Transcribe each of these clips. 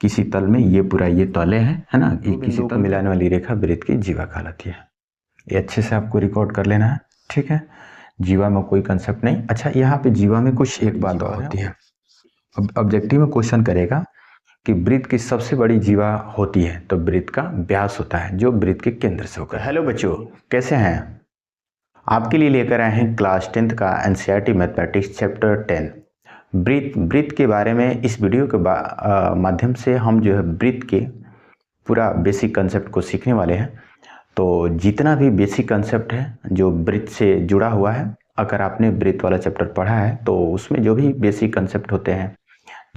किसी तल में ये पूरा ये तले है ना, ये किसी तल मिलाने वाली रेखा वृत्त की जीवा कहलाती है। ये अच्छे से आपको रिकॉर्ड कर लेना है, ठीक है। जीवा में कोई कंसेप्ट नहीं। अच्छा, यहाँ पे जीवा में कुछ एक बात और होती है। अब ऑब्जेक्टिव में क्वेश्चन करेगा कि वृत्त की सबसे बड़ी जीवा होती है, तो वृत्त का व्यास होता है जो वृत्त के केंद्र से होकर। हेलो बच्चों, कैसे हैं? आपके लिए लेकर आए हैं क्लास 10th का एनसीईआरटी मैथमेटिक्स चैप्टर 10 वृत्त के बारे में। इस वीडियो के माध्यम से हम जो है वृत्त के पूरा बेसिक कंसेप्ट को सीखने वाले हैं। तो जितना भी बेसिक कंसेप्ट है जो वृत्त से जुड़ा हुआ है, अगर आपने वृत्त वाला चैप्टर पढ़ा है तो उसमें जो भी बेसिक कंसेप्ट होते हैं,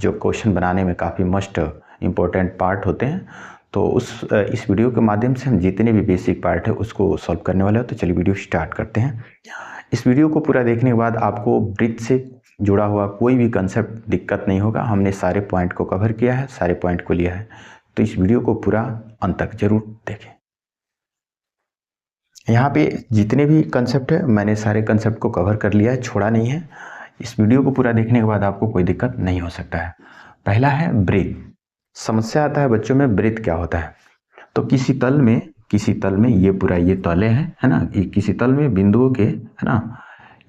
जो क्वेश्चन बनाने में काफ़ी मस्ट इम्पोर्टेंट पार्ट होते हैं, तो इस वीडियो के माध्यम से हम जितने भी बेसिक पार्ट है उसको सॉल्व करने वाले हो। तो चलिए वीडियो स्टार्ट करते हैं। इस वीडियो को पूरा देखने के बाद आपको वृत्त से जुड़ा हुआ कोई भी कंसेप्ट दिक्कत नहीं होगा। हमने सारे पॉइंट को कवर किया है, सारे पॉइंट को लिया है। तो इस वीडियो को पूरा अंत तक जरूर देखें। यहाँ पे जितने भी कंसेप्ट है मैंने सारे कंसेप्ट को कवर कर लिया है, छोड़ा नहीं है। इस वीडियो को पूरा देखने के बाद आपको कोई दिक्कत नहीं हो सकता है। पहला है वृत्त। समस्या आता है बच्चों में, वृत्त क्या होता है? तो किसी तल में ये पूरा ये तले है ना, ये किसी तल में बिंदुओं के, है ना,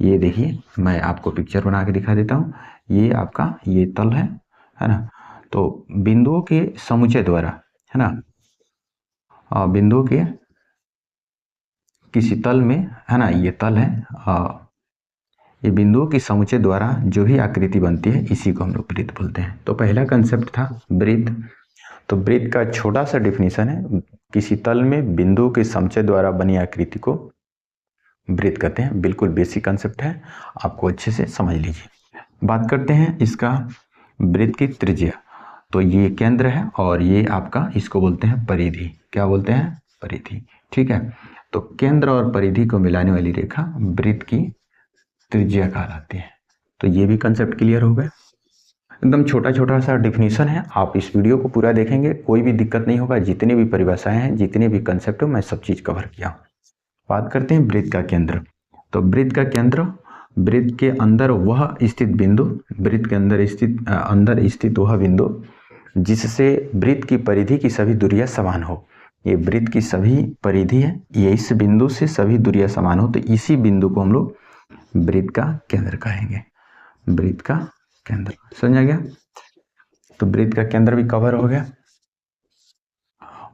ये देखिए मैं आपको पिक्चर बना के दिखा देता हूँ। ये आपका ये तल है ना। तो बिंदुओं के समुच्चय द्वारा, है ना, बिंदुओं के किसी तल में, है ना, ये तल है, ये बिंदुओं के समुच्चय द्वारा जो भी आकृति बनती है इसी को हम लोग वृत्त बोलते हैं। तो पहला कंसेप्ट था वृत्त। तो वृत्त का छोटा सा डिफिनीशन है, किसी तल में बिंदुओं के समुच्चय द्वारा बनी आकृति को वृत्त कहते हैं। बिल्कुल बेसिक कंसेप्ट है, आपको अच्छे से समझ लीजिए। बात करते हैं इसका वृत्त की त्रिज्या। तो ये केंद्र है और ये आपका, इसको बोलते हैं परिधि। क्या बोलते हैं? परिधि, ठीक है। तो केंद्र और परिधि को मिलाने वाली रेखा वृत्त की त्रिज्या कहलाती है। तो ये भी कंसेप्ट क्लियर हो गया। एकदम छोटा छोटा सा डिफिनीशन है, आप इस वीडियो को पूरा देखेंगे कोई भी दिक्कत नहीं होगा। जितने भी परिभाषाएं हैं, जितने भी कंसेप्ट हो, मैं सब चीज कवर किया हूँ। बात करते हैं वृत्त का केंद्र। तो वृत्त का केंद्र, वृत्त के अंदर वह स्थित बिंदु, वृत्त के अंदर स्थित वह बिंदु जिससे वृत्त की परिधि की सभी दूरियां समान हो। ये वृत्त की सभी परिधि है, ये इस बिंदु से सभी दूरियां समान हो, तो इसी बिंदु को हम लोग वृत्त का केंद्र कहेंगे। वृत्त का केंद्र, समझ आ गया? तो वृत्त का केंद्र भी कवर हो गया।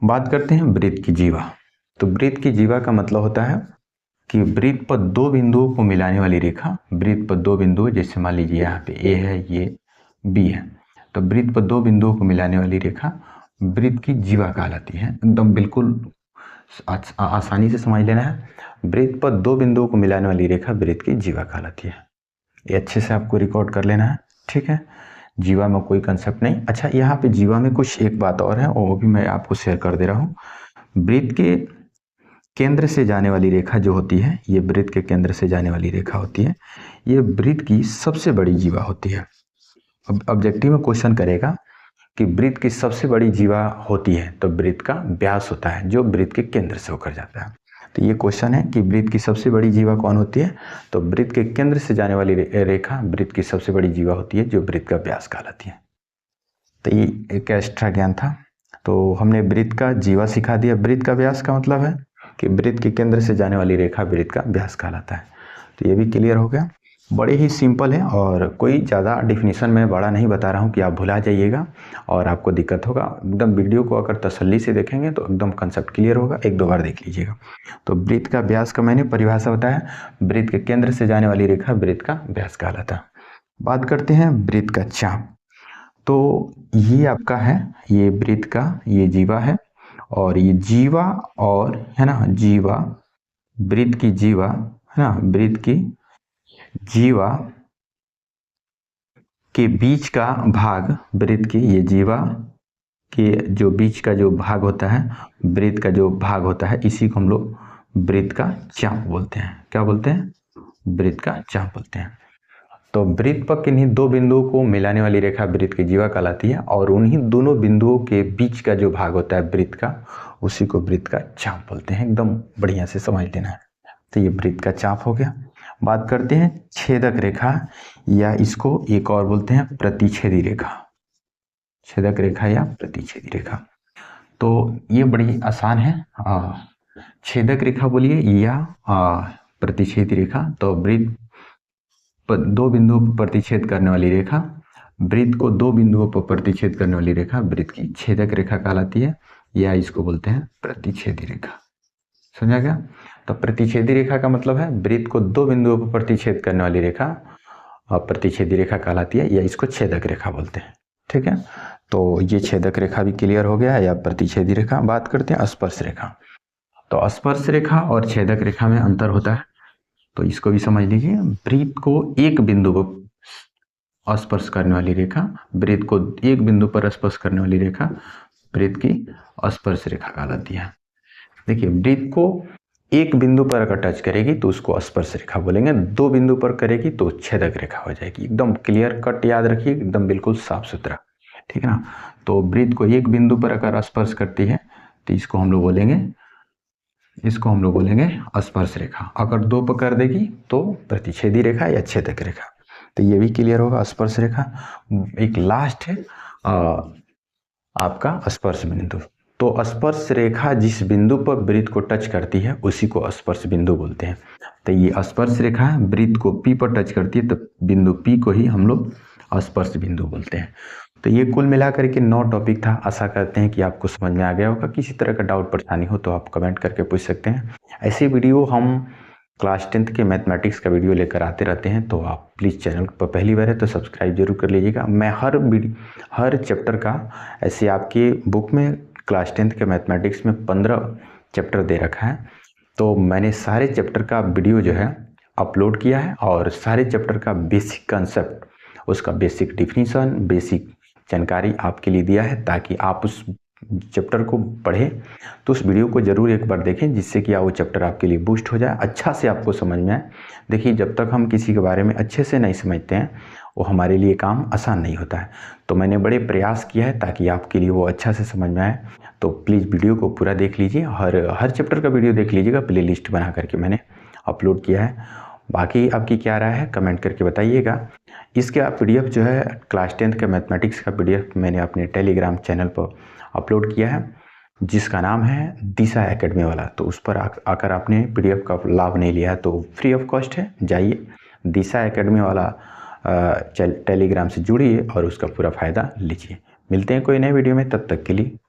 बात करते हैं वृत्त की जीवा। तो वृत्त की जीवा का मतलब होता है कि वृत्त पर दो बिंदुओं को मिलाने वाली रेखा, वृत्त पर दो बिंदु, जैसे मान लीजिए यहाँ पे ए है, ये बी है, तो वृत्त पर दो बिंदुओं को मिलाने वाली रेखा वृत्त की जीवा कहलाती है। एकदम बिल्कुल आसानी से समझ लेना है, वृत्त पर दो बिंदुओं को मिलाने वाली रेखा वृत्त की जीवा कहलाती है। ये अच्छे से आपको रिकॉर्ड कर लेना है, ठीक है। जीवा में कोई कंसेप्ट नहीं। अच्छा, यहाँ पे जीवा में कुछ एक बात और है, वो भी मैं आपको शेयर कर दे रहा हूँ। वृत्त के केंद्र से जाने वाली रेखा जो होती है, ये वृत्त के केंद्र से जाने वाली रेखा होती है, ये वृत्त की सबसे बड़ी जीवा होती है। अब ऑब्जेक्टिव में क्वेश्चन करेगा कि वृत्त की सबसे बड़ी जीवा होती है, तो वृत्त का व्यास होता है जो वृत्त के केंद्र से होकर जाता है। तो ये क्वेश्चन है कि वृत्त की सबसे बड़ी जीवा कौन होती है? तो वृत्त के केंद्र से जाने वाली रेखा वृत्त की सबसे बड़ी जीवा होती है जो वृत्त का व्यास कहलाती है। तो ये एक एक्स्ट्रा ज्ञान था। तो हमने वृत्त का जीवा सिखा दिया। वृत्त का व्यास का मतलब है कि वृत्त के केंद्र से जाने वाली रेखा वृत्त का व्यास कहलाता है। तो ये भी क्लियर हो गया। बड़े ही सिंपल है और कोई ज़्यादा डिफिनीशन में बड़ा नहीं बता रहा हूँ कि आप भुला जाइएगा और आपको दिक्कत होगा। एकदम वीडियो को अगर तसल्ली से देखेंगे तो एकदम कंसेप्ट क्लियर होगा। एक दो बार देख लीजिएगा। तो वृत्त का व्यास का मैंने परिभाषा बताया, वृत्त के केंद्र से जाने वाली रेखा वृत्त का व्यास कहलाता है। बात करते हैं वृत्त का चाप। तो ये आपका है, ये वृत्त का ये जीवा है और ये जीवा और, है ना, जीवा, वृत्त की जीवा, है ना, वृत्त की जीवा के बीच का भाग, वृत्त की ये जीवा के जो बीच का जो भाग होता है, वृत्त का जो भाग होता है, इसी को हम लोग वृत्त का चाप बोलते हैं। क्या बोलते हैं? वृत्त का चाप बोलते हैं। तो वृत्त पर किन्हीं दो बिंदुओं को मिलाने वाली रेखा वृत्त की जीवा कहलाती है और उन्हीं दोनों बिंदुओं के बीच का जो भाग होता है वृत्त का, उसी को वृत्त का चाप बोलते हैं। एकदम बढ़िया से समझ लेना है। तो ये वृत्त का चाप हो गया। बात करते हैं छेदक रेखा, या इसको एक और बोलते हैं प्रतिच्छेदी रेखा। छेदक रेखा या प्रतिच्छेदी रेखा। तो ये बड़ी आसान है। छेदक रेखा बोलिए या प्रतिच्छेदी रेखा। तो वृत्त दो बिंदुओं पर प्रतिच्छेद करने वाली रेखा, वृत्त को दो बिंदुओं पर प्रतिच्छेद करने वाली रेखा वृत्त की छेदक रेखा कहलाती है, या इसको बोलते हैं प्रतिच्छेदी रेखा। समझा गया? तो प्रतिच्छेदी रेखा का मतलब है वृत्त को दो बिंदुओं पर प्रतिच्छेद करने वाली रेखा प्रतिच्छेदी रेखा कहलाती है, या इसको छेदक रेखा बोलते हैं। ठीक है, तो ये छेदक रेखा भी क्लियर हो गया, या प्रतिच्छेदी रेखा। बात करते हैं स्पर्श रेखा। तो स्पर्श रेखा और छेदक रेखा में अंतर होता है, तो इसको भी समझ लीजिए। वृत्त को एक बिंदु पर स्पर्श करने वाली रेखा, वृत्त को एक बिंदु पर स्पर्श करने वाली रेखा वृत्त की स्पर्श रेखा कहलाती है। देखिए, वृत्त को एक बिंदु पर अगर टच करेगी तो उसको स्पर्श रेखा बोलेंगे, दो बिंदु पर करेगी तो छेदक रेखा हो जाएगी। एकदम क्लियर कट याद रखिए, एकदम बिल्कुल साफ सुथरा। ठीक है ना? तो वृत्त को एक बिंदु पर अगर स्पर्श करती है तो इसको हम लोग बोलेंगे स्पर्श रेखा। अगर दो पर कर देगी तो प्रतिच्छेदी रेखा या छेदक रेखा। तो ये भी क्लियर होगा, स्पर्श रेखा। एक लास्ट है आपका स्पर्श बिंदु। तो स्पर्श रेखा जिस बिंदु पर वृत्त को टच करती है उसी को स्पर्श बिंदु बोलते हैं। तो ये स्पर्श रेखा वृत्त को P पर टच करती है, तो बिंदु P को ही हम लोग स्पर्श बिंदु बोलते हैं। तो ये कुल मिलाकर के 9 टॉपिक था। आशा करते हैं कि आपको समझ में आ गया होगा। किसी तरह का डाउट परेशानी हो तो आप कमेंट करके पूछ सकते हैं। ऐसे वीडियो हम क्लास 10th के मैथमेटिक्स का वीडियो लेकर आते रहते हैं, तो आप प्लीज़ चैनल पर पहली बार है तो सब्सक्राइब जरूर कर लीजिएगा। मैं हर चैप्टर का, ऐसे आपके बुक में क्लास 10th के मैथमेटिक्स में 15 चैप्टर दे रखा है, तो मैंने सारे चैप्टर का वीडियो जो है अपलोड किया है, और सारे चैप्टर का बेसिक कंसेप्ट, उसका बेसिक डिफिनीशन, बेसिक जानकारी आपके लिए दिया है, ताकि आप उस चैप्टर को पढ़ें तो उस वीडियो को ज़रूर एक बार देखें, जिससे कि वो चैप्टर आपके लिए बूस्ट हो जाए, अच्छा से आपको समझ में आए। देखिए, जब तक हम किसी के बारे में अच्छे से नहीं समझते हैं वो हमारे लिए काम आसान नहीं होता है। तो मैंने बड़े प्रयास किया है ताकि आपके लिए वो अच्छा से समझ में आए। तो प्लीज़ वीडियो को पूरा देख लीजिए, हर चैप्टर का वीडियो देख लीजिएगा। प्ले लिस्ट बना करके मैंने अपलोड किया है। बाकी आपकी क्या राय है कमेंट करके बताइएगा। इसके PDF जो है क्लास 10th के मैथमेटिक्स का PDF मैंने अपने टेलीग्राम चैनल पर अपलोड किया है, जिसका नाम है दिशा एकेडमी वाला। तो उस पर आकर आपने PDF का लाभ नहीं लिया तो फ्री ऑफ कॉस्ट है, जाइए दिशा एकेडमी वाला टेलीग्राम से जुड़िए और उसका पूरा फ़ायदा लीजिए। मिलते हैं कोई नए वीडियो में, तब तक के लिए